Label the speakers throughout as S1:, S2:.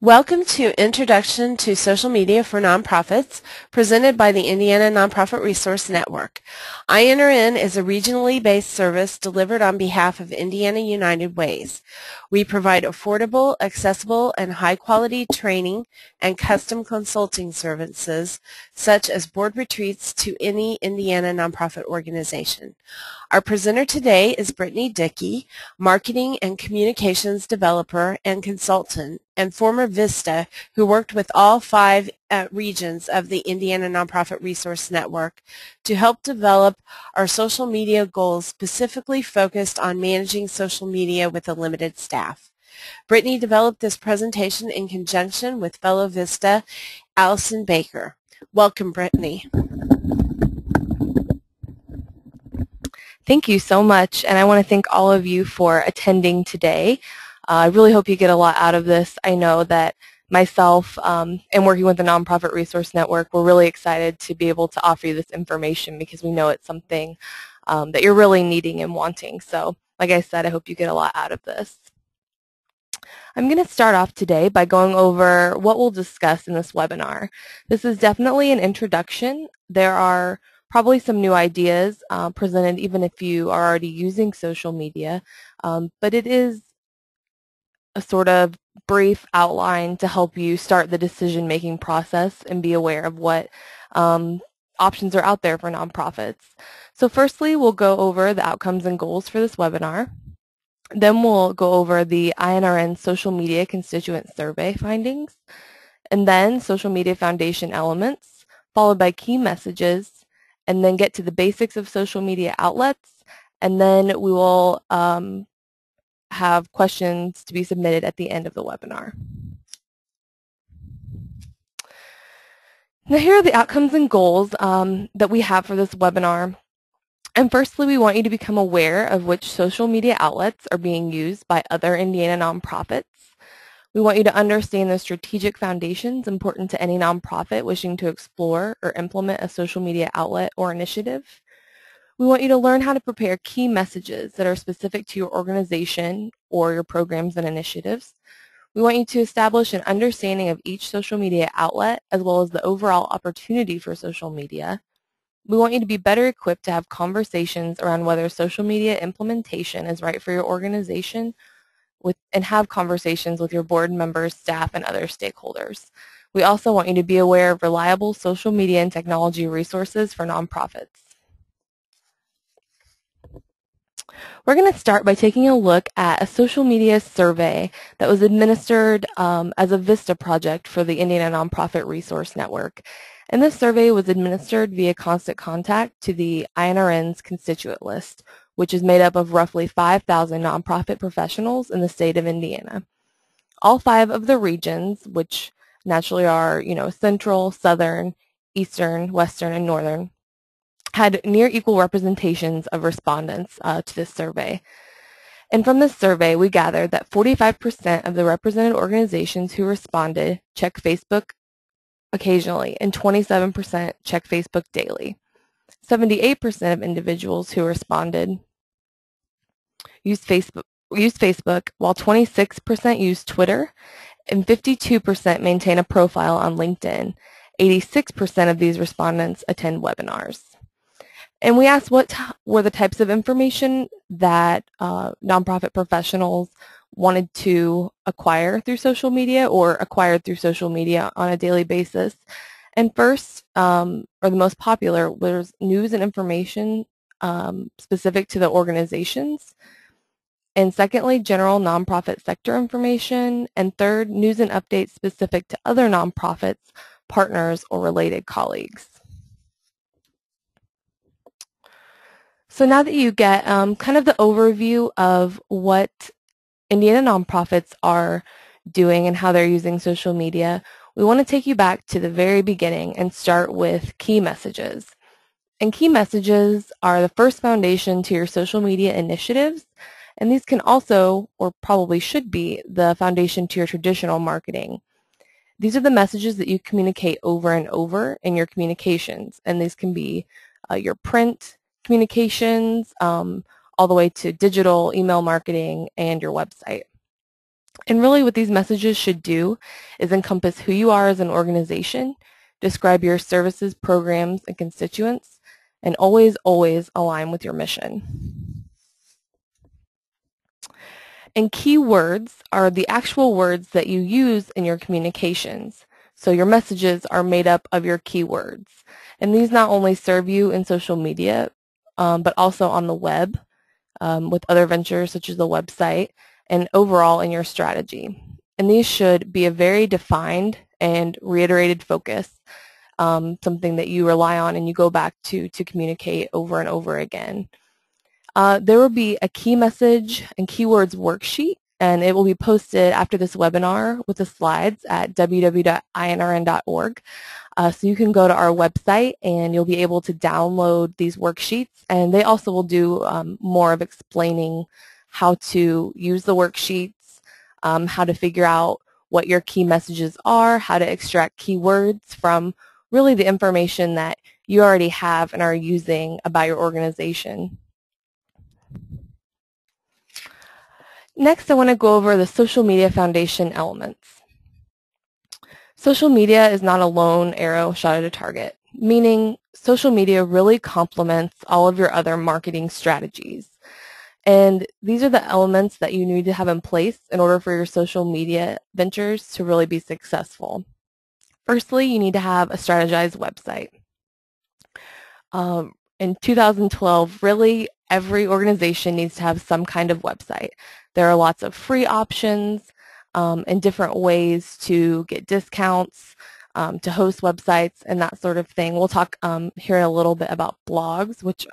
S1: Welcome to Introduction to Social Media for Nonprofits, presented by the Indiana Nonprofit Resource Network. INRN is a regionally based service delivered on behalf of Indiana United Ways. We provide affordable, accessible, and high-quality training and custom consulting services, such as board retreats to any Indiana nonprofit organization. Our presenter today is Brittany Dickey, Marketing and Communications Developer and Consultant, and former VISTA, who worked with all 5 regions of the Indiana Nonprofit Resource Network to help develop our social media goals specifically focused on managing social media with a limited staff. Brittany developed this presentation in conjunction with fellow VISTA, Allison Baker. Welcome, Brittany.
S2: Thank you so much, and I want to thank all of you for attending today. I really hope you get a lot out of this. I know that myself and working with the Nonprofit Resource Network, we're really excited to be able to offer you this information because we know it's something that you're really needing and wanting. So, like I said, I hope you get a lot out of this. I'm going to start off today by going over what we'll discuss in this webinar. This is definitely an introduction. There are probably some new ideas presented even if you are already using social media, but it is a sort of brief outline to help you start the decision-making process and be aware of what options are out there for nonprofits. So firstly, we'll go over the outcomes and goals for this webinar. Then we'll go over the INRN Social Media Constituent Survey findings, and then Social Media Foundation elements, followed by key messages, and then get to the basics of social media outlets, and then we will have questions to be submitted at the end of the webinar. Now here are the outcomes and goals that we have for this webinar. And firstly, we want you to become aware of which social media outlets are being used by other Indiana nonprofits. We want you to understand the strategic foundations important to any nonprofit wishing to explore or implement a social media outlet or initiative. We want you to learn how to prepare key messages that are specific to your organization or your programs and initiatives. We want you to establish an understanding of each social media outlet as well as the overall opportunity for social media. We want you to be better equipped to have conversations around whether social media implementation is right for your organization and have conversations with your board members, staff, and other stakeholders. We also want you to be aware of reliable social media and technology resources for nonprofits. We're going to start by taking a look at a social media survey that was administered as a VISTA project for the Indiana Nonprofit Resource Network. And this survey was administered via constant contact to the INRN's constituent list, which is made up of roughly 5,000 nonprofit professionals in the state of Indiana. All 5 of the regions, which naturally are, Central, Southern, Eastern, Western, and Northern, had near equal representations of respondents to this survey. And from this survey, we gathered that 45% of the represented organizations who responded check Facebook occasionally, and 27% check Facebook daily. 78% of individuals who responded used Facebook, while 26% used Twitter, and 52% maintain a profile on LinkedIn. 86% of these respondents attend webinars. And we asked what were the types of information that nonprofit professionals wanted to acquire through social media or acquired through social media on a daily basis. And first, or the most popular, was news and information specific to the organizations. And secondly, general nonprofit sector information. And third, news and updates specific to other nonprofits, partners, or related colleagues. So now that you get kind of the overview of what Indiana nonprofits are doing and how they're using social media, we want to take you back to the very beginning and start with key messages. And key messages are the first foundation to your social media initiatives, and these can also, or probably should be, the foundation to your traditional marketing. These are the messages that you communicate over and over in your communications, and these can be your print communications, all the way to digital email marketing and your website. And really what these messages should do is encompass who you are as an organization, describe your services, programs, and constituents, and always, always align with your mission. And keywords are the actual words that you use in your communications. So your messages are made up of your keywords. And these not only serve you in social media, but also on the web with other ventures such as the website and overall in your strategy. And these should be a very defined and reiterated focus, something that you rely on and you go back to communicate over and over again. There will be a key message and keywords worksheet, and it will be posted after this webinar with the slides at www.inrn.org. So you can go to our website and you'll be able to download these worksheets, and they also will do more of explaining how to use the worksheets, how to figure out what your key messages are, how to extract keywords from really the information that you already have and are using about your organization. Next, I want to go over the social media foundation elements. Social media is not a lone arrow shot at a target, meaning social media really complements all of your other marketing strategies. And these are the elements that you need to have in place in order for your social media ventures to really be successful. Firstly, you need to have a strategized website. In 2012, really every organization needs to have some kind of website. There are lots of free options and different ways to get discounts, to host websites and that sort of thing. We'll talk here in a little bit about blogs, which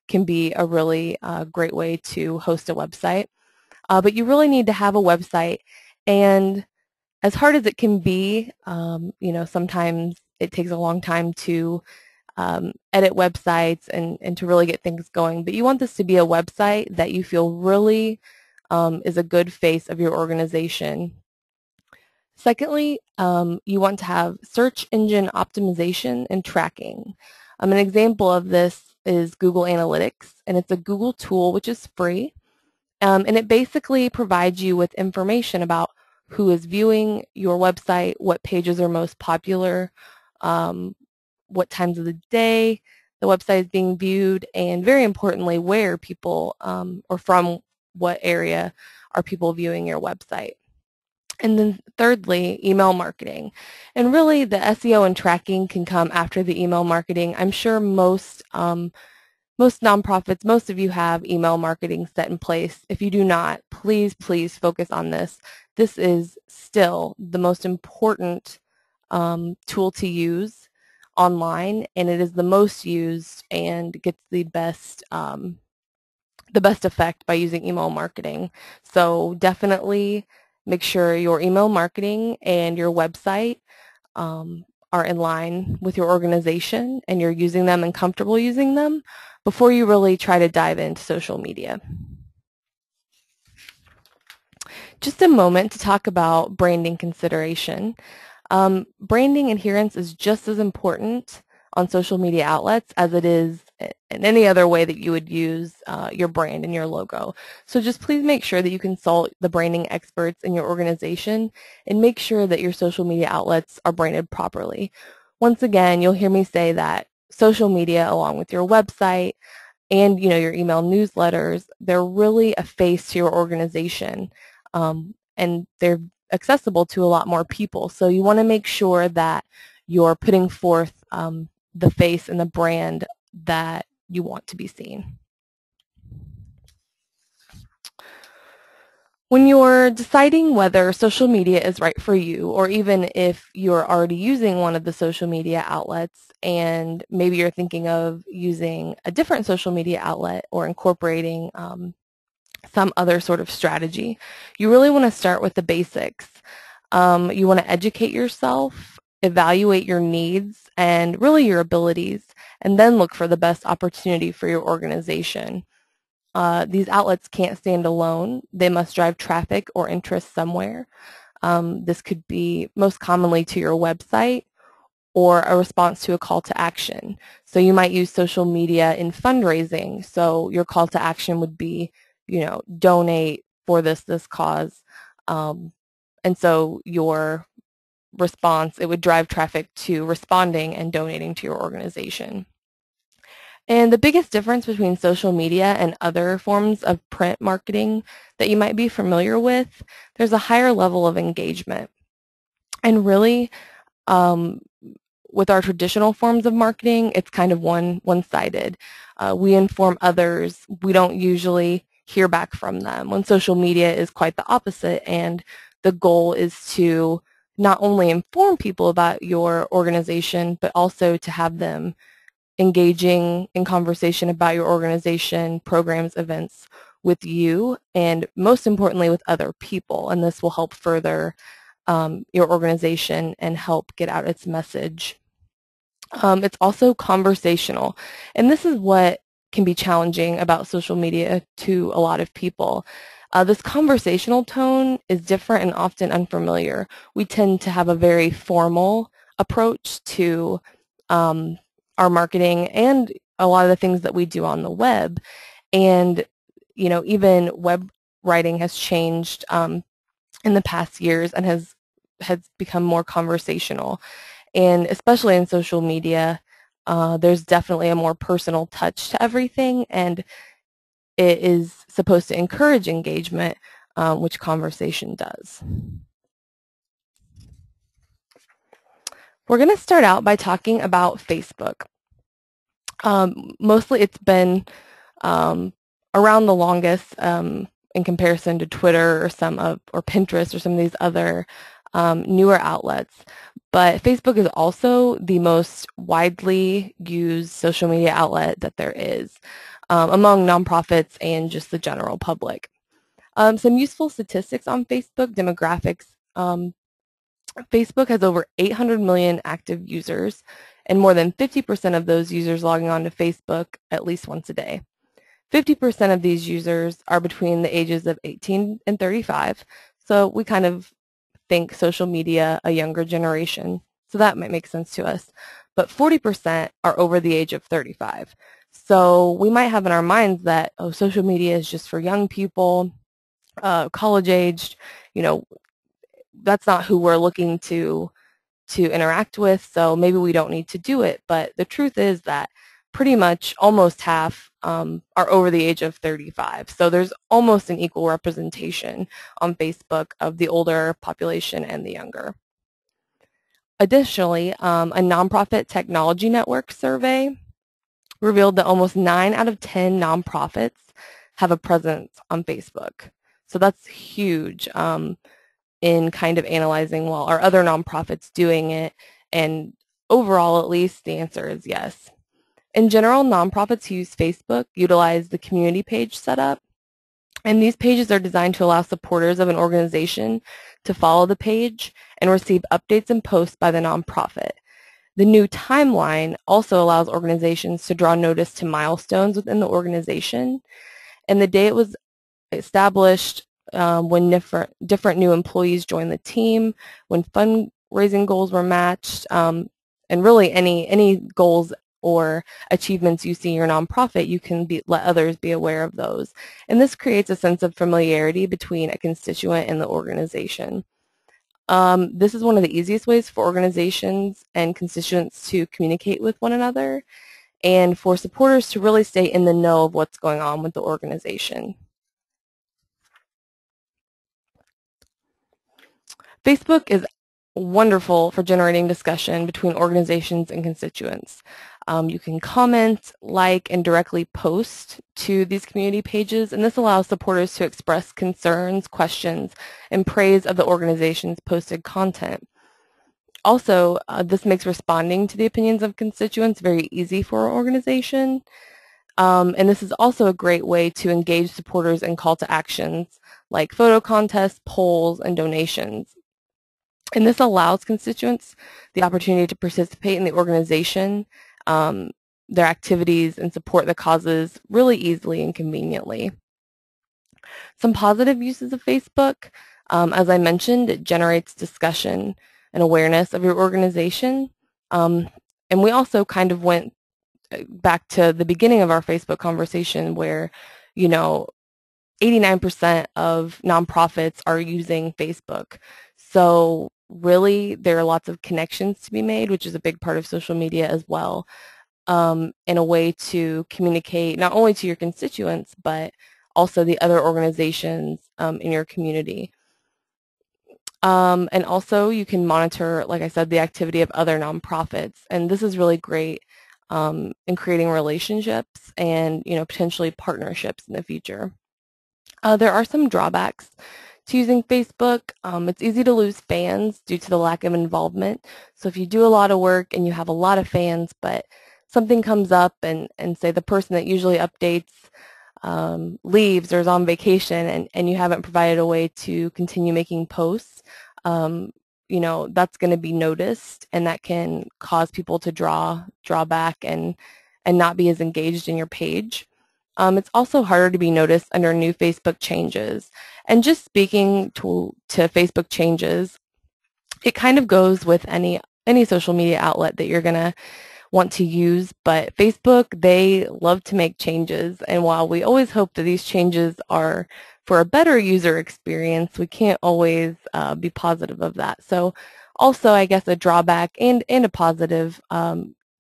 S2: can be a really great way to host a website. But you really need to have a website, and as hard as it can be, sometimes it takes a long time to edit websites and to really get things going. But you want this to be a website that you feel really is a good face of your organization. Secondly, you want to have search engine optimization and tracking. An example of this is Google Analytics, and it's a Google tool which is free, and it basically provides you with information about who is viewing your website, what pages are most popular, what times of the day the website is being viewed, and very importantly, where people or from what area are people viewing your website. And then thirdly, email marketing. And really the SEO and tracking can come after the email marketing. I'm sure most nonprofits, most of you have email marketing set in place. If you do not, please, please focus on this. This is still the most important tool to use online, and it is the most used and gets the best effect by using email marketing. So definitely make sure your email marketing and your website are in line with your organization and you're using them and comfortable using them before you really try to dive into social media. Just a moment to talk about branding consideration. Branding adherence is just as important on social media outlets as it is in any other way that you would use your brand and your logo. So just please make sure that you consult the branding experts in your organization and make sure that your social media outlets are branded properly. Once again, you'll hear me say that social media, along with your website and your email newsletters, they're really a face to your organization, and they're accessible to a lot more people. So you want to make sure that you're putting forth the face and the brand that you want to be seen. When you're deciding whether social media is right for you, or even if you're already using one of the social media outlets and maybe you're thinking of using a different social media outlet or incorporating some other sort of strategy, you really want to start with the basics. You want to educate yourself, evaluate your needs and really your abilities, and then look for the best opportunity for your organization. These outlets can't stand alone. They must drive traffic or interest somewhere. This could be most commonly to your website or a response to a call to action. So you might use social media in fundraising. So your call to action would be, donate for this cause. And so your response, it would drive traffic to responding and donating to your organization. And the biggest difference between social media and other forms of print marketing that you might be familiar with, there's a higher level of engagement. And really, with our traditional forms of marketing, it's kind of one-sided. We inform others. We don't usually hear back from them. When social media is quite the opposite, and the goal is to not only inform people about your organization, but also to have them engaging in conversation about your organization, programs, events with you, and most importantly with other people. And this will help further your organization and help get out its message. It's also conversational, and this is what can be challenging about social media to a lot of people. This conversational tone is different and often unfamiliar. We tend to have a very formal approach to our marketing and a lot of the things that we do on the web. And, you know, even web writing has changed in the past years and has become more conversational. And especially in social media, there's definitely a more personal touch to everything, and it is supposed to encourage engagement, which conversation does. We're going to start out by talking about Facebook. Mostly it's been around the longest in comparison to Twitter or Pinterest or some of these other newer outlets. But Facebook is also the most widely used social media outlet that there is among nonprofits and just the general public. Some useful statistics on Facebook, demographics. Facebook has over 800 million active users, and more than 50% of those users logging on to Facebook at least once a day. 50% of these users are between the ages of 18 and 35, so we kind of think social media a younger generation, so that might make sense to us. But 40% are over the age of 35. So we might have in our minds that, oh, social media is just for young people, college-aged, you know, that's not who we're looking to interact with, so maybe we don't need to do it. But the truth is that pretty much almost half are over the age of 35. So there's almost an equal representation on Facebook of the older population and the younger. Additionally, a nonprofit technology network survey revealed that almost 9 out of 10 nonprofits have a presence on Facebook. So that's huge in kind of analyzing, well, are other nonprofits doing it? And overall, at least, the answer is yes. In general, nonprofits who use Facebook utilize the community page setup, and these pages are designed to allow supporters of an organization to follow the page and receive updates and posts by the nonprofit. The new timeline also allows organizations to draw notice to milestones within the organization, and the day it was established, when different new employees joined the team, when fundraising goals were matched, and really any goals or achievements you see in your nonprofit, you can let others be aware of those. And this creates a sense of familiarity between a constituent and the organization. This is one of the easiest ways for organizations and constituents to communicate with one another and for supporters to really stay in the know of what's going on with the organization. Facebook is wonderful for generating discussion between organizations and constituents. You can comment, like, and directly post to these community pages, and this allows supporters to express concerns, questions, and praise of the organization's posted content. Also, this makes responding to the opinions of constituents very easy for our organization. And this is also a great way to engage supporters in call to actions like photo contests, polls, and donations. And this allows constituents the opportunity to participate in the organization, their activities, and support the causes really easily and conveniently. Some positive uses of Facebook, as I mentioned, it generates discussion and awareness of your organization. And we also kind of went back to the beginning of our Facebook conversation where, you know, 89% of nonprofits are using Facebook. So really, there are lots of connections to be made, which is a big part of social media as well, in a way to communicate not only to your constituents, but also the other organizations in your community. And also you can monitor, like I said, the activity of other nonprofits. And this is really great in creating relationships and, potentially partnerships in the future. There are some drawbacks to using Facebook. It's easy to lose fans due to the lack of involvement. So if you do a lot of work and you have a lot of fans, but something comes up and say the person that usually updates leaves or is on vacation and you haven't provided a way to continue making posts, that's going to be noticed, and that can cause people to draw back and not be as engaged in your page. It's also harder to be noticed under new Facebook changes. And just speaking to Facebook changes, it kind of goes with any social media outlet that you're going to want to use, but Facebook, they love to make changes, and while we always hope that these changes are for a better user experience, we can't always be positive of that. So also, I guess, a drawback and a positive,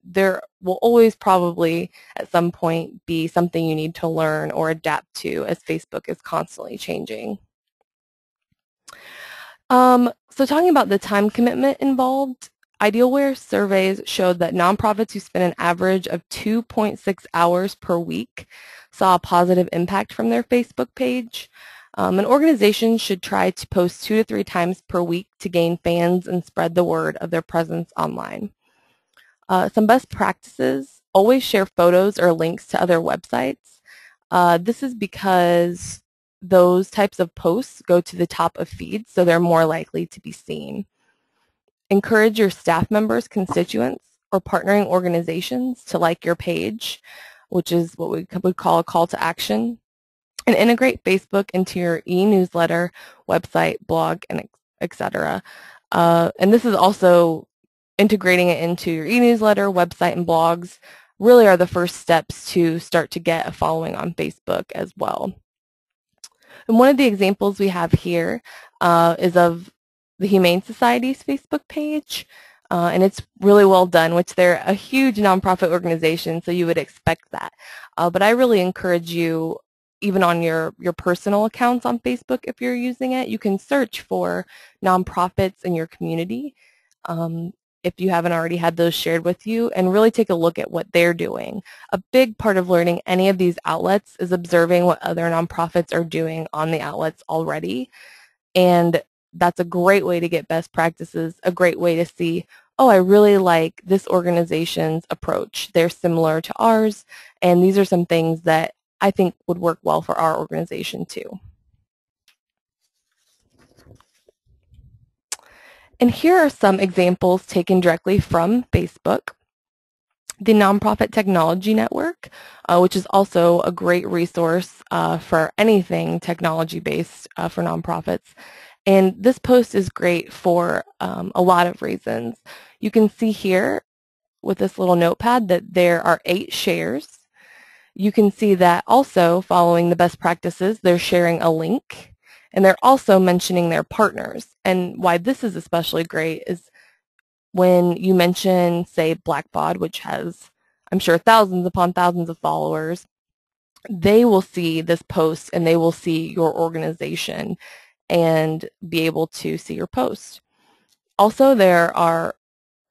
S2: there will always probably at some point be something you need to learn or adapt to as Facebook is constantly changing. So talking about the time commitment involved, Idealware surveys showed that nonprofits who spend an average of 2.6 hours per week saw a positive impact from their Facebook page. An organization should try to post 2 to 3 times per week to gain fans and spread the word of their presence online. Some best practices: always share photos or links to other websites. This is because those types of posts go to the top of feeds, so they're more likely to be seen. Encourage your staff members, constituents, or partnering organizations to like your page, which is what we would call a call to action. And integrate Facebook into your e-newsletter, website, blog, and etc. And this is also integrating it into your e-newsletter, website, and blogs really are the first steps to start to get a following on Facebook as well. And one of the examples we have here is of the Humane Society's Facebook page, and it's really well done, which they're a huge nonprofit organization, so you would expect that. But I really encourage you, even on your personal accounts on Facebook, if you're using it, you can search for nonprofits in your community if you haven't already had those shared with you, and really take a look at what they're doing. A big part of learning any of these outlets is observing what other nonprofits are doing on the outlets already, and that's a great way to get best practices, a great way to see, oh, I really like this organization's approach. They're similar to ours, and these are some things that I think would work well for our organization too. And here are some examples taken directly from Facebook. The Nonprofit Technology Network, which is also a great resource for anything technology-based for nonprofits. And this post is great for a lot of reasons. You can see here with this little notepad that there are 8 shares. You can see that also, following the best practices, they're sharing a link. And they're also mentioning their partners. And why this is especially great is when you mention, say, Blackbaud, which has, I'm sure, thousands upon thousands of followers, they will see this post and they will see your organization and be able to see your post. Also, there are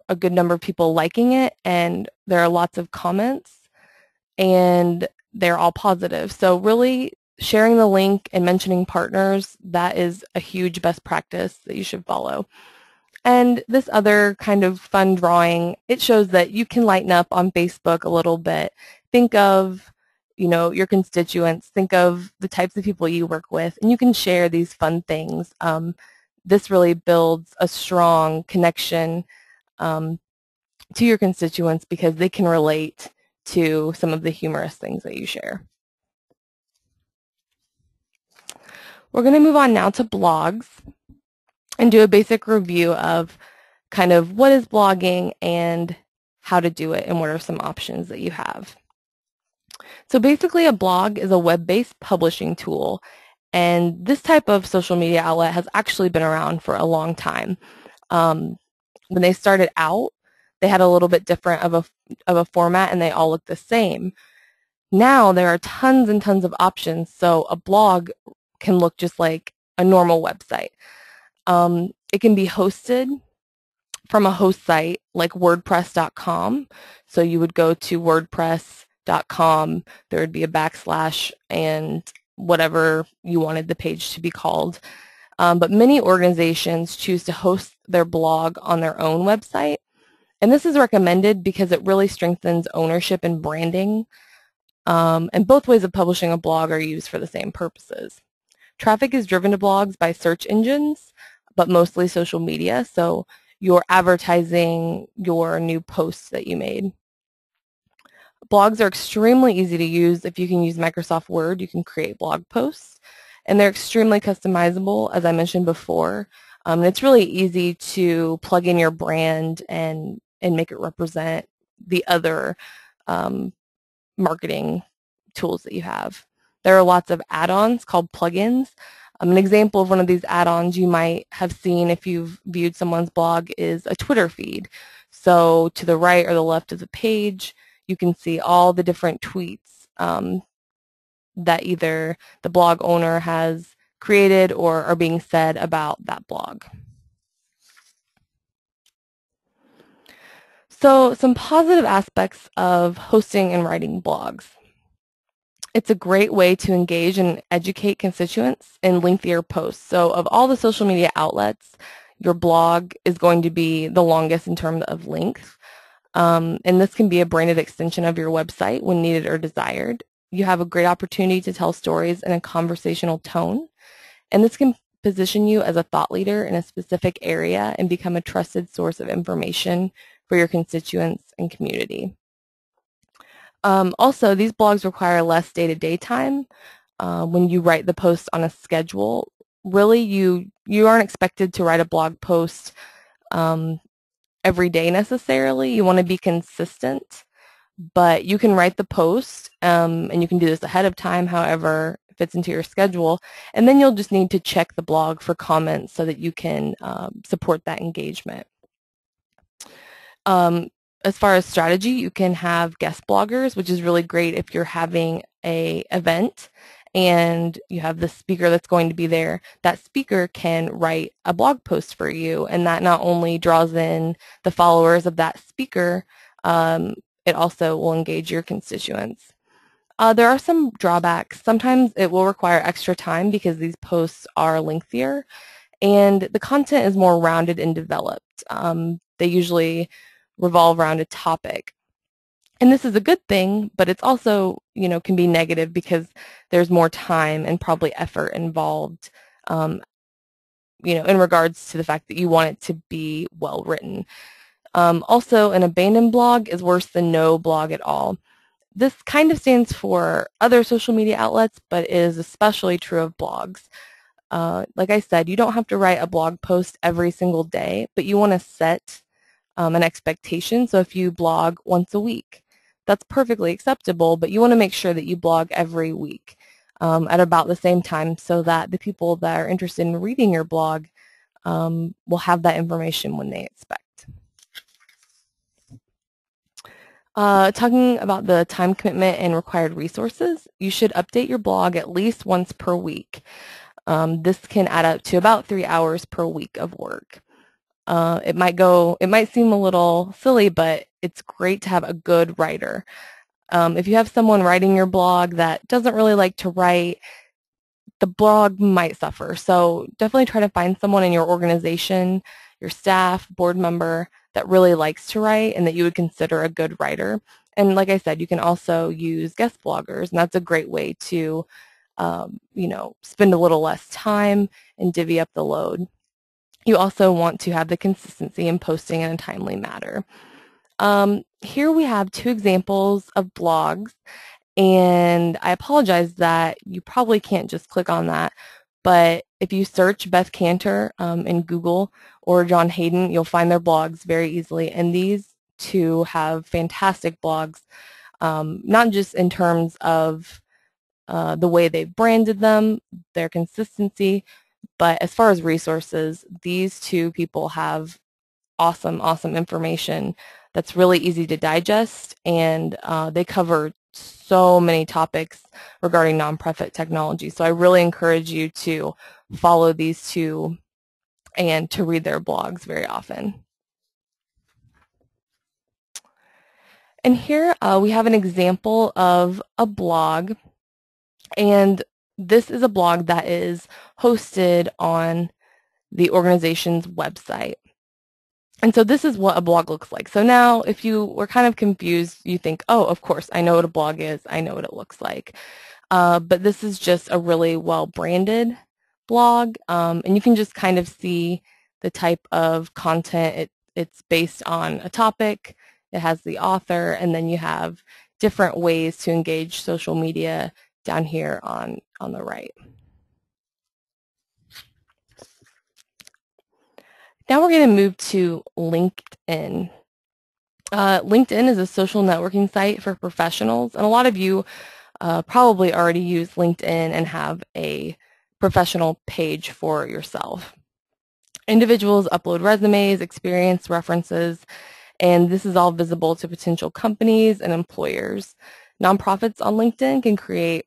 S2: a good number of people liking it, and there are lots of comments, and they're all positive. So really, sharing the link and mentioning partners, that is a huge best practice that you should follow. And this other kind of fun drawing, it shows that you can lighten up on Facebook a little bit. Think of, your constituents, think of the types of people you work with, and you can share these fun things. This really builds a strong connection to your constituents because they can relate to some of the humorous things that you share. We're going to move on now to blogs and do a basic review of kind of what is blogging and how to do it and what are some options that you have. So basically, a blog is a web-based publishing tool, And this type of social media outlet has actually been around for a long time. When they started out, they had a little bit different of a format, and they all look the same. Now there are tons and tons of options, so a blog can look just like a normal website. It can be hosted from a host site like WordPress.com. So you would go to WordPress.com, there would be a backslash and whatever you wanted the page to be called. But many organizations choose to host their blog on their own website. And this is recommended because it really strengthens ownership and branding. And both ways of publishing a blog are used for the same purposes. Traffic is driven to blogs by search engines, but mostly social media. So you're advertising your new posts that you made. Blogs are extremely easy to use. If you can use Microsoft Word, you can create blog posts. And they're extremely customizable, as I mentioned before. And it's really easy to plug in your brand and make it represent the other marketing tools that you have. There are lots of add-ons called plugins. An example of one of these add-ons you might have seen if you've viewed someone's blog is a Twitter feed. So to the right or the left of the page, you can see all the different tweets that either the blog owner has created or are being said about that blog. So some positive aspects of hosting and writing blogs. It's a great way to engage and educate constituents in lengthier posts. So of all the social media outlets, your blog is going to be the longest in terms of length. And this can be a branded extension of your website when needed or desired. You have a great opportunity to tell stories in a conversational tone. And this can position you as a thought leader in a specific area and become a trusted source of information for your constituents and community. Also, these blogs require less day-to-day time. When you write the post on a schedule, really you aren't expected to write a blog post every day necessarily. You want to be consistent, but you can write the post, and you can do this ahead of time, however it fits into your schedule, and then you'll just need to check the blog for comments so that you can support that engagement. As far as strategy, you can have guest bloggers, which is really great if you're having an event and you have the speaker that's going to be there. That speaker can write a blog post for you, and that not only draws in the followers of that speaker, it also will engage your constituents. There are some drawbacks. Sometimes it will require extra time because these posts are lengthier, and the content is more rounded and developed. They usually revolve around a topic. And this is a good thing, but it's also, can be negative because there's more time and probably effort involved, in regards to the fact that you want it to be well written. Also, an abandoned blog is worse than no blog at all. This kind of stands for other social media outlets, but is especially true of blogs. Like I said, you don't have to write a blog post every single day, but you want to set an expectation. So if you blog once a week, that's perfectly acceptable, but you want to make sure that you blog every week at about the same time so that the people that are interested in reading your blog will have that information when they expect. Talking about the time commitment and required resources, you should update your blog at least once per week. This can add up to about 3 hours per week of work. It might seem a little silly, but it's great to have a good writer. If you have someone writing your blog that doesn't really like to write, the blog might suffer. So definitely try to find someone in your organization, your staff, board member that really likes to write and that you would consider a good writer. And like I said, you can also use guest bloggers, and that's a great way to, spend a little less time and divvy up the load. You also want to have the consistency in posting in a timely manner. Here we have 2 examples of blogs, and I apologize that you probably can't just click on that, but if you search Beth Kanter in Google or John Hayden, you'll find their blogs very easily, and these 2 have fantastic blogs, not just in terms of the way they've branded them, their consistency. But as far as resources, these two people have awesome, awesome information that's really easy to digest, and they cover so many topics regarding nonprofit technology. So I really encourage you to follow these two and to read their blogs very often. And here we have an example of a blog, and this is a blog that is hosted on the organization's website. And so this is what a blog looks like. So now if you were kind of confused, you think, oh, of course, I know what a blog is. I know what it looks like. But this is just a really well-branded blog. And you can just kind of see the type of content. It's based on a topic. It has the author, and then you have different ways to engage social media down here on the right. Now we're going to move to LinkedIn. LinkedIn is a social networking site for professionals, and a lot of you probably already use LinkedIn and have a professional page for yourself. Individuals upload resumes, experience, references, and this is all visible to potential companies and employers. Nonprofits on LinkedIn can create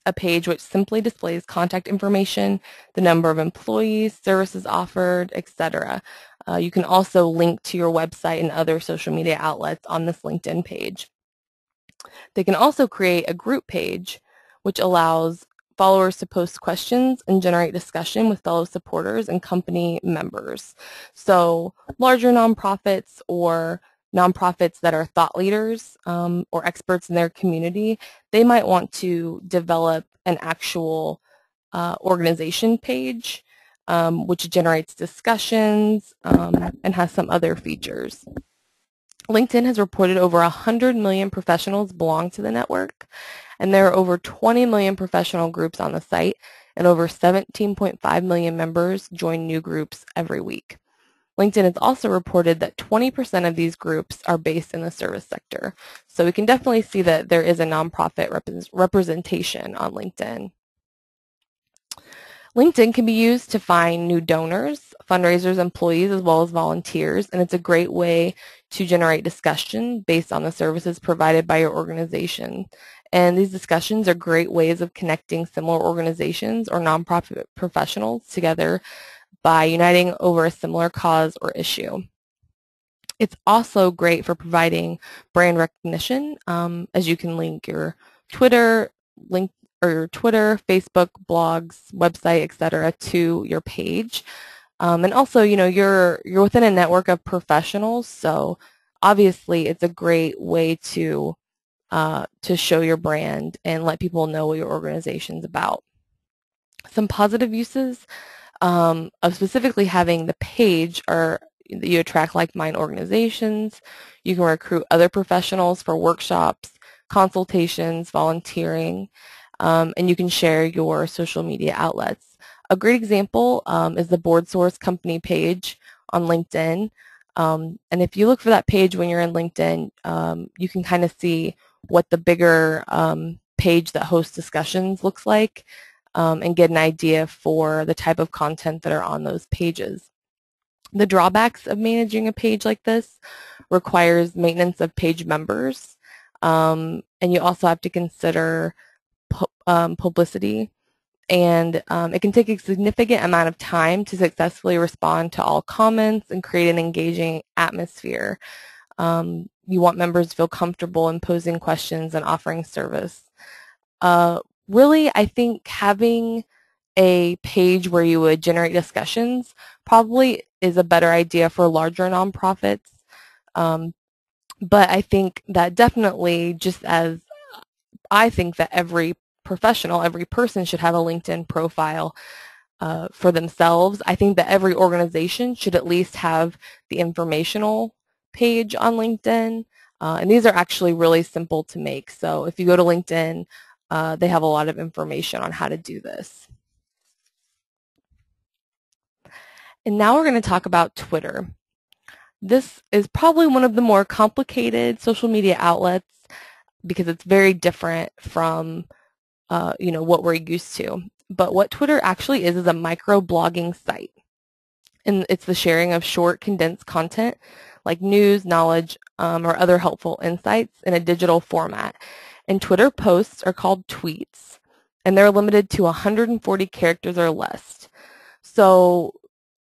S2: a page which simply displays contact information, the number of employees, services offered, etc. You can also link to your website and other social media outlets on this LinkedIn page. They can also create a group page, which allows followers to post questions and generate discussion with fellow supporters and company members. So larger nonprofits or nonprofits that are thought leaders or experts in their community, they might want to develop an actual organization page which generates discussions and has some other features. LinkedIn has reported over 100 million professionals belong to the network, and there are over 20 million professional groups on the site, and over 17.5 million members join new groups every week. LinkedIn has also reported that 20% of these groups are based in the service sector. So we can definitely see that there is a nonprofit representation on LinkedIn. LinkedIn can be used to find new donors, fundraisers, employees, as well as volunteers, and it's a great way to generate discussion based on the services provided by your organization. And these discussions are great ways of connecting similar organizations or nonprofit professionals together by uniting over a similar cause or issue. It's also great for providing brand recognition, as you can link your Twitter, Facebook, blogs, website, etc., to your page. And also, you know, you're within a network of professionals, so obviously it's a great way to show your brand and let people know what your organization's about. Some positive uses of specifically having the page are that you attract like-minded organizations, you can recruit other professionals for workshops, consultations, volunteering, and you can share your social media outlets. A great example is the BoardSource company page on LinkedIn. And if you look for that page when you're in LinkedIn, you can kind of see what the bigger page that hosts discussions looks like and get an idea for the type of content that are on those pages. The drawbacks of managing a page like this requires maintenance of page members, and you also have to consider publicity, and it can take a significant amount of time to successfully respond to all comments and create an engaging atmosphere. You want members to feel comfortable in posing questions and offering service. Really, I think having a page where you would generate discussions probably is a better idea for larger nonprofits. But I think that definitely, just as I think that every professional, every person should have a LinkedIn profile for themselves, I think that every organization should at least have the informational page on LinkedIn. And these are actually really simple to make. So if you go to LinkedIn, they have a lot of information on how to do this. And now we're going to talk about Twitter. This is probably one of the more complicated social media outlets because it's very different from what we're used to. But what Twitter actually is a micro-blogging site. And it's the sharing of short, condensed content like news, knowledge, or other helpful insights in a digital format. And Twitter posts are called tweets, and they're limited to 140 characters or less. So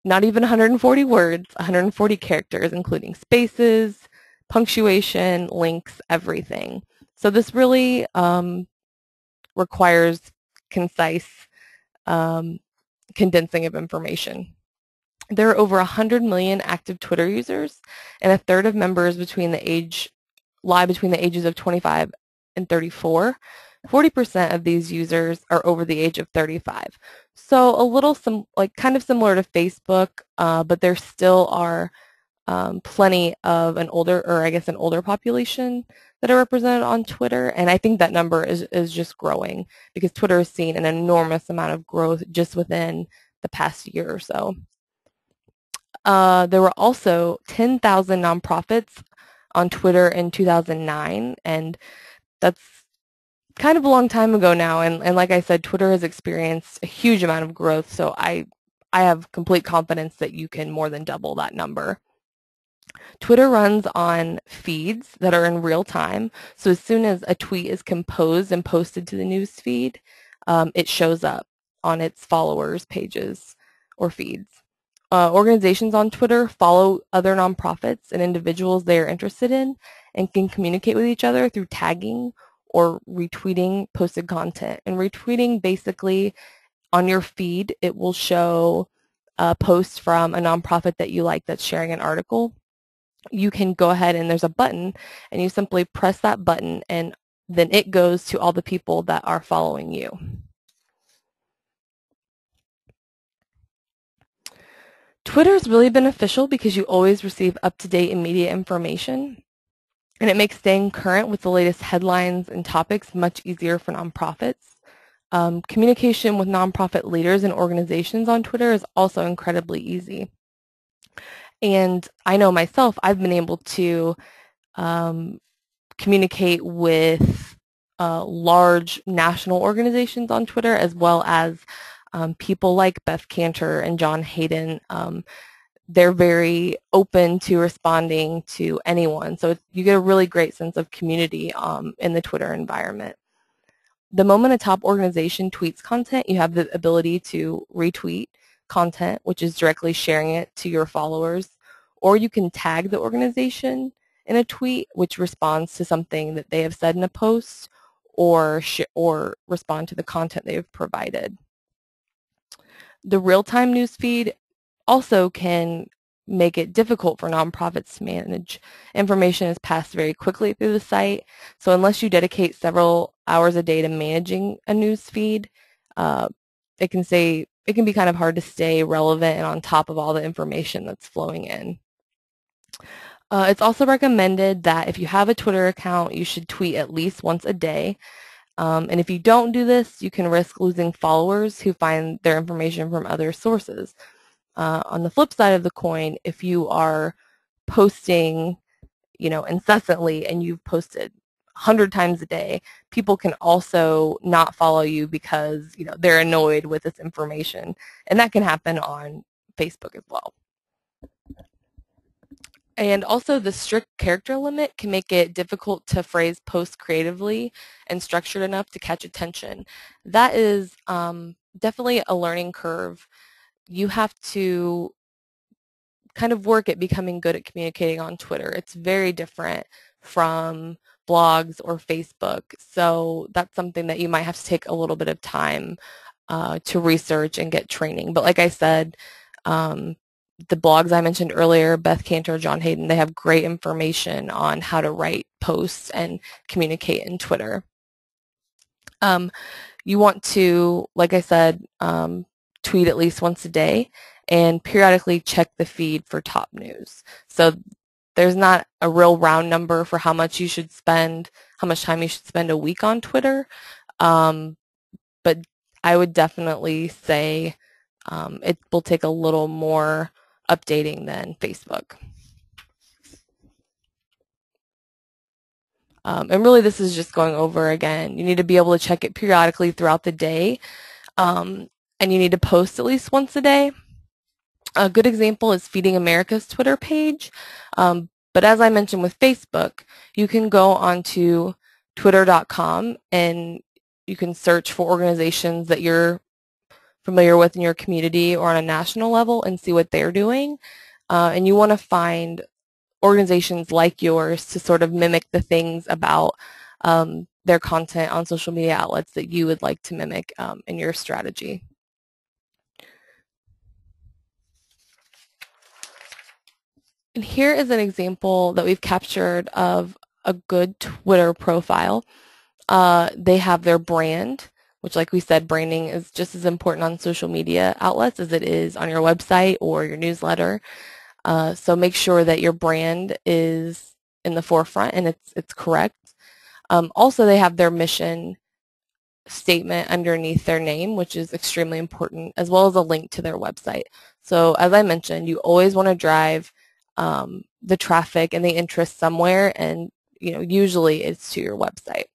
S2: not even 140 words, 140 characters, including spaces, punctuation, links, everything. So this really requires concise condensing of information. There are over 100 million active Twitter users, and a third of members lie between the ages of 25 and 34. 40% of these users are over the age of 35. So a little kind of similar to Facebook, but there still are plenty of an older population that are represented on Twitter, and I think that number is just growing because Twitter has seen an enormous amount of growth just within the past year or so. There were also 10,000 nonprofits on Twitter in 2009, and that's kind of a long time ago now. And like I said, Twitter has experienced a huge amount of growth, so I have complete confidence that you can more than double that number. Twitter runs on feeds that are in real time, so as soon as a tweet is composed and posted to the news feed, it shows up on its followers' pages or feeds. Organizations on Twitter follow other nonprofits and individuals they are interested in and can communicate with each other through tagging or retweeting posted content. And retweeting, basically, on your feed, it will show a post from a nonprofit that you like that's sharing an article. You can go ahead and there's a button, and you simply press that button, and then it goes to all the people that are following you. Twitter is really beneficial because you always receive up-to-date immediate information, and it makes staying current with the latest headlines and topics much easier for nonprofits. Communication with nonprofit leaders and organizations on Twitter is also incredibly easy. And I know myself, I've been able to communicate with large national organizations on Twitter, as well as people like Beth Kanter and John Hayden. They're very open to responding to anyone. So you get a really great sense of community in the Twitter environment. The moment a top organization tweets content, you have the ability to retweet content, which is directly sharing it to your followers, or you can tag the organization in a tweet, which responds to something that they have said in a post, or respond to the content they've provided. The real-time newsfeed also can make it difficult for nonprofits to manage. Information is passed very quickly through the site, so unless you dedicate several hours a day to managing a news feed, it can be kind of hard to stay relevant and on top of all the information that's flowing in. It's also recommended that if you have a Twitter account, you should tweet at least once a day. And if you don't do this, you can risk losing followers who find their information from other sources. On the flip side of the coin, if you are posting, incessantly and you've posted 100 times a day, people can also not follow you because, they're annoyed with this information. And that can happen on Facebook as well. And also the strict character limit can make it difficult to phrase posts creatively and structured enough to catch attention. That is definitely a learning curve. You have to kind of work at becoming good at communicating on Twitter. It's very different from blogs or Facebook. So that's something that you might have to take a little bit of time to research and get training. But like I said, the blogs I mentioned earlier, Beth Kanter, John Hayden, they have great information on how to write posts and communicate in Twitter. You want to, like I said, tweet at least once a day and periodically check the feed for top news. So there's not a real round number for how much time you should spend a week on Twitter, but I would definitely say it will take a little more updating than Facebook. And really this is just going over again. You need to be able to check it periodically throughout the day. And you need to post at least once a day. A good example is Feeding America's Twitter page. But as I mentioned with Facebook, you can go onto twitter.com and you can search for organizations that you're familiar with in your community or on a national level and see what they're doing. And you want to find organizations like yours to sort of mimic the things about their content on social media outlets that you would like to mimic in your strategy. And here is an example that we've captured of a good Twitter profile. They have their brand, which, like we said, branding is just as important on social media outlets as it is on your website or your newsletter. So make sure that your brand is in the forefront and it's correct. Also, they have their mission statement underneath their name, which is extremely important, as well as a link to their website. So as I mentioned, you always want to drive the traffic and the interest somewhere, and usually it's to your website.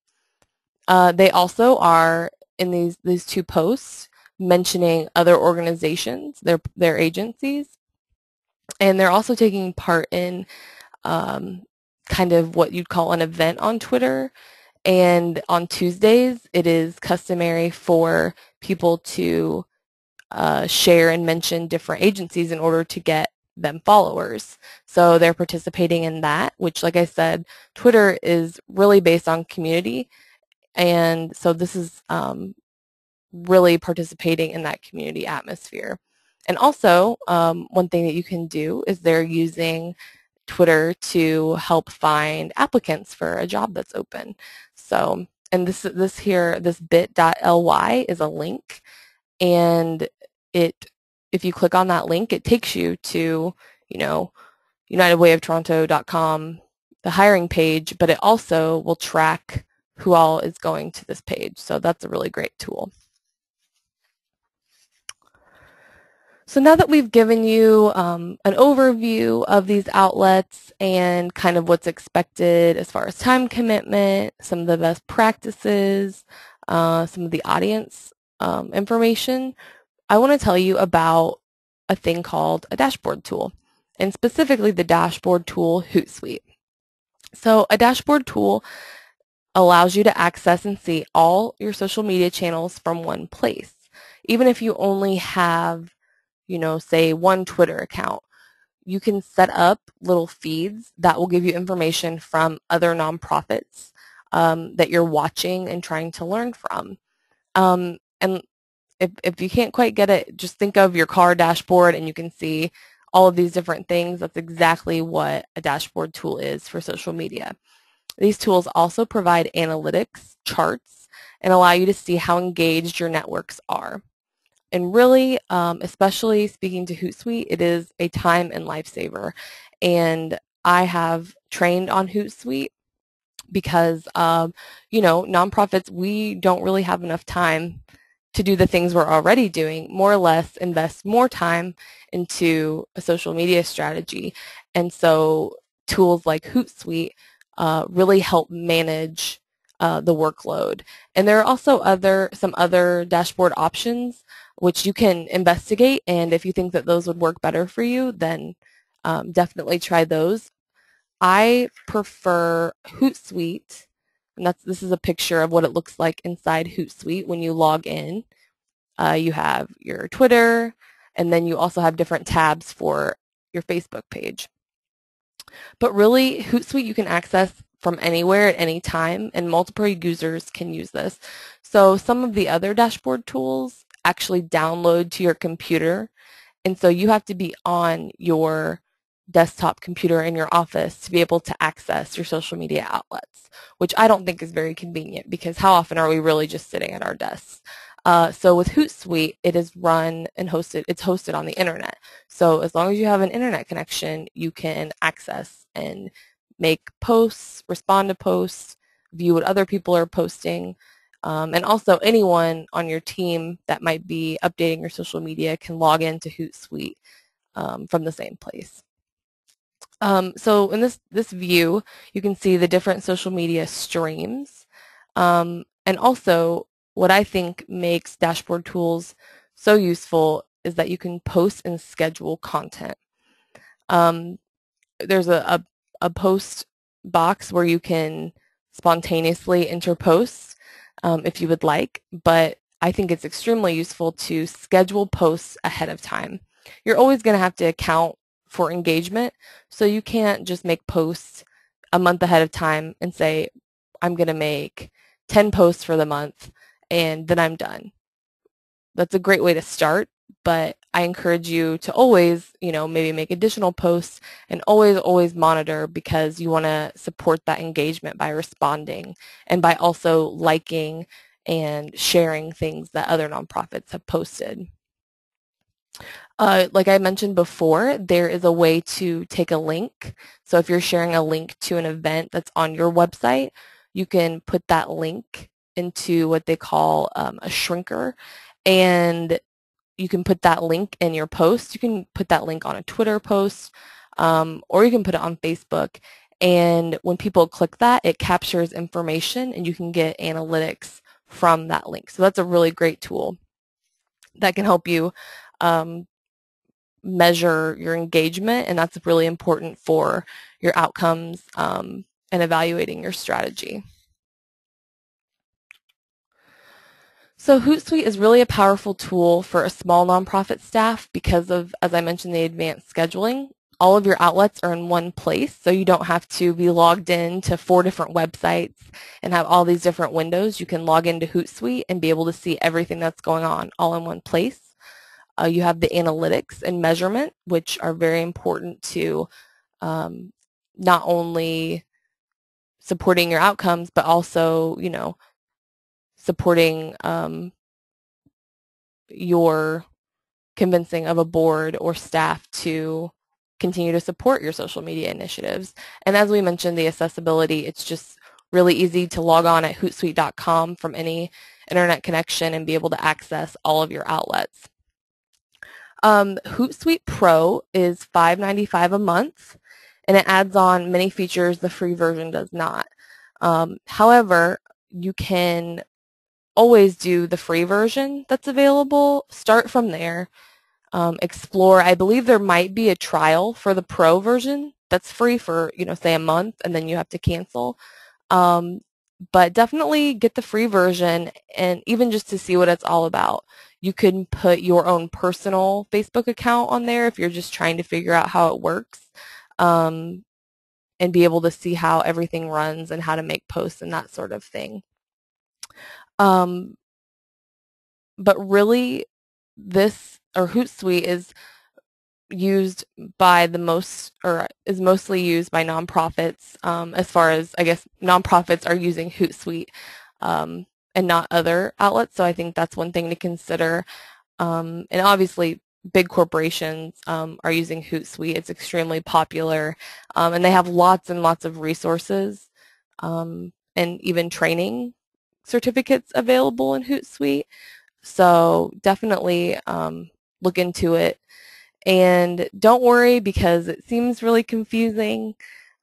S2: They also are in these two posts mentioning other organizations, their agencies, and they're also taking part in kind of what you'd call an event on Twitter. And on Tuesdays, it is customary for people to share and mention different agencies in order to get them followers. So they're participating in that, which, like I said, Twitter is really based on community. And so this is really participating in that community atmosphere. And also, one thing that you can do is they're using Twitter to help find applicants for a job that's open. So, and this bit.ly is a link, and if you click on that link, it takes you to, UnitedWayOfToronto.com, the hiring page, but it also will track who all is going to this page. So that's a really great tool. So now that we've given you an overview of these outlets and kind of what's expected as far as time commitment, some of the best practices, some of the audience information, I want to tell you about a thing called a dashboard tool, and specifically the dashboard tool Hootsuite. So a dashboard tool allows you to access and see all your social media channels from one place. Even if you only have, say one Twitter account, you can set up little feeds that will give you information from other nonprofits that you're watching and trying to learn from. And if you can't quite get it, just think of your car dashboard and you can see all of these different things. That's exactly what a dashboard tool is for social media. These tools also provide analytics, charts, and allow you to see how engaged your networks are. And really, especially speaking to Hootsuite, it is a time and lifesaver. And I have trained on Hootsuite because, nonprofits, we don't really have enough time to do the things we're already doing, more or less invest more time into a social media strategy. And so tools like Hootsuite really help manage the workload. And there are also some other dashboard options which you can investigate, and if you think that those would work better for you, then definitely try those. I prefer Hootsuite, and this is a picture of what it looks like inside Hootsuite when you log in. You have your Twitter, and then you also have different tabs for your Facebook page. But really, Hootsuite you can access from anywhere at any time, and multiple users can use this. So some of the other dashboard tools actually download to your computer, and so you have to be on your desktop computer in your office to be able to access your social media outlets, which I don't think is very convenient because how often are we really just sitting at our desks? So with Hootsuite, it is run and hosted, it's hosted on the internet. So as long as you have an internet connection, you can access and make posts, respond to posts, view what other people are posting, and also anyone on your team that might be updating your social media can log into Hootsuite from the same place. So in this view, you can see the different social media streams. And also, what I think makes dashboard tools so useful is that you can post and schedule content. There's a post box where you can spontaneously enter posts if you would like, but I think it's extremely useful to schedule posts ahead of time. You're always going to have to account for engagement, so you can't just make posts a month ahead of time and say, I'm going to make 10 posts for the month and then I'm done. That's a great way to start, but I encourage you to always, maybe make additional posts and always monitor, because you want to support that engagement by responding and by also liking and sharing things that other nonprofits have posted. Like I mentioned before, there is a way to take a link. So if you're sharing a link to an event that's on your website, you can put that link into what they call a shrinker, and you can put that link in your post. You can put that link on a Twitter post, or you can put it on Facebook. And when people click that, it captures information and you can get analytics from that link. So that's a really great tool that can help you measure your engagement, and that's really important for your outcomes and evaluating your strategy. So Hootsuite is really a powerful tool for a small nonprofit staff because of, as I mentioned, the advanced scheduling. All of your outlets are in one place, so you don't have to be logged in to 4 different websites and have all these different windows. You can log into Hootsuite and be able to see everything that's going on all in one place. You have the analytics and measurement, which are very important to not only supporting your outcomes, but also, supporting your convincing of a board or staff to continue to support your social media initiatives. And as we mentioned, the accessibility, it's just really easy to log on at hootsuite.com from any internet connection and be able to access all of your outlets. Hootsuite Pro is $5.95 a month, and it adds on many features the free version does not. However, you can always do the free version that's available. Start from there. Explore. I believe there might be a trial for the Pro version that's free for, say a month, and then you have to cancel. But definitely get the free version, and even just to see what it's all about. You can put your own personal Facebook account on there if you're just trying to figure out how it works, and be able to see how everything runs and how to make posts and that sort of thing. But really, Hootsuite is used by is mostly used by nonprofits, as far as, I guess, nonprofits are using Hootsuite and not other outlets. So I think that's one thing to consider. And obviously, big corporations are using Hootsuite. It's extremely popular, and they have lots and lots of resources and even training certificates available in Hootsuite. So definitely look into it. And don't worry, because it seems really confusing.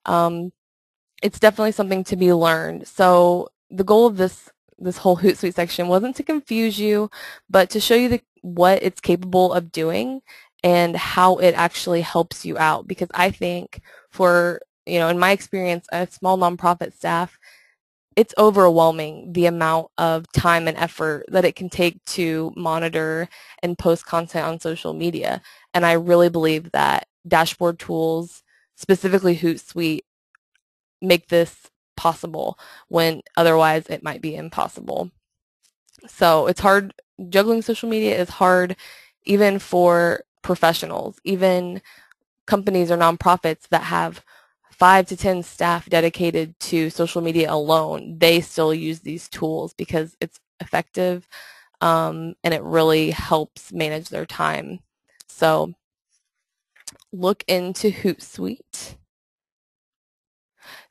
S2: It's definitely something to be learned. So the goal of this whole Hootsuite section wasn't to confuse you, but to show you what it's capable of doing and how it actually helps you out. Because I think for, in my experience, a small nonprofit staff, it's overwhelming the amount of time and effort that it can take to monitor and post content on social media. And I really believe that dashboard tools, specifically Hootsuite, make this possible when otherwise it might be impossible. So it's hard. Juggling social media is hard even for professionals, even companies or nonprofits that have 5 to 10 staff dedicated to social media alone. They still use these tools because it's effective, and it really helps manage their time. So look into Hootsuite.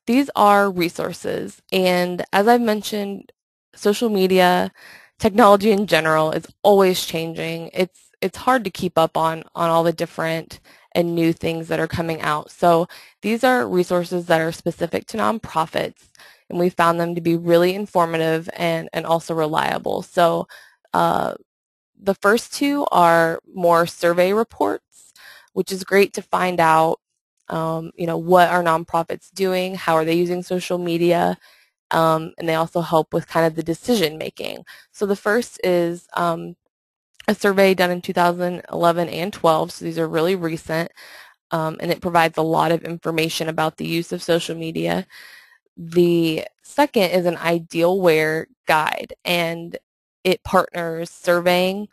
S2: These are resources, and as I've mentioned, social media, technology in general is always changing. It's it's hard to keep up on all the different and new things that are coming out. So these are resources that are specific to nonprofits, and we found them to be really informative and also reliable. So the first two are more survey reports, which is great to find out, what are nonprofits doing, how are they using social media, and they also help with kind of the decision making. So the first is a survey done in 2011 and 12, so these are really recent, and it provides a lot of information about the use of social media. The second is an Idealware guide, and it partners surveying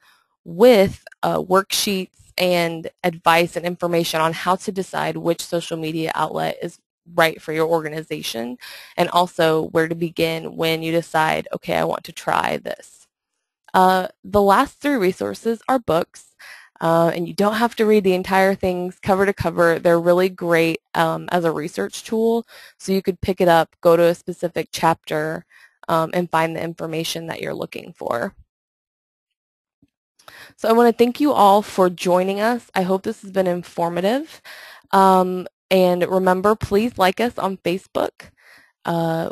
S2: with worksheets and advice and information on how to decide which social media outlet is right for your organization, and also where to begin when you decide, okay, I want to try this. The last three resources are books, and you don't have to read the entire things cover to cover. They're really great as a research tool, so you could pick it up, go to a specific chapter, and find the information that you're looking for. So I want to thank you all for joining us. I hope this has been informative. And remember, please like us on Facebook.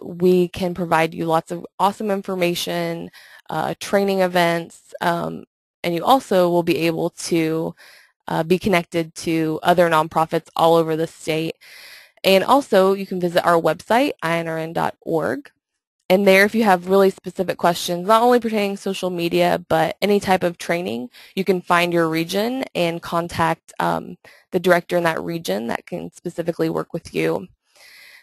S2: We can provide you lots of awesome information, training events, and you also will be able to be connected to other nonprofits all over the state. And also, you can visit our website, inrn.org. And there, if you have really specific questions, not only pertaining to social media, but any type of training, you can find your region and contact the director in that region that can specifically work with you.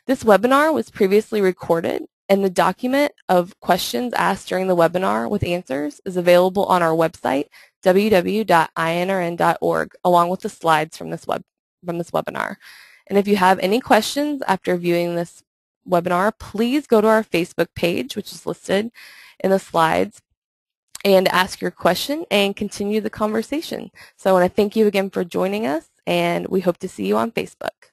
S2: This webinar was previously recorded, and the document of questions asked during the webinar with answers is available on our website, www.inrn.org, along with the slides from this webinar. And if you have any questions after viewing this webinar, please go to our Facebook page, which is listed in the slides, and ask your question and continue the conversation. So I want to thank you again for joining us, and we hope to see you on Facebook.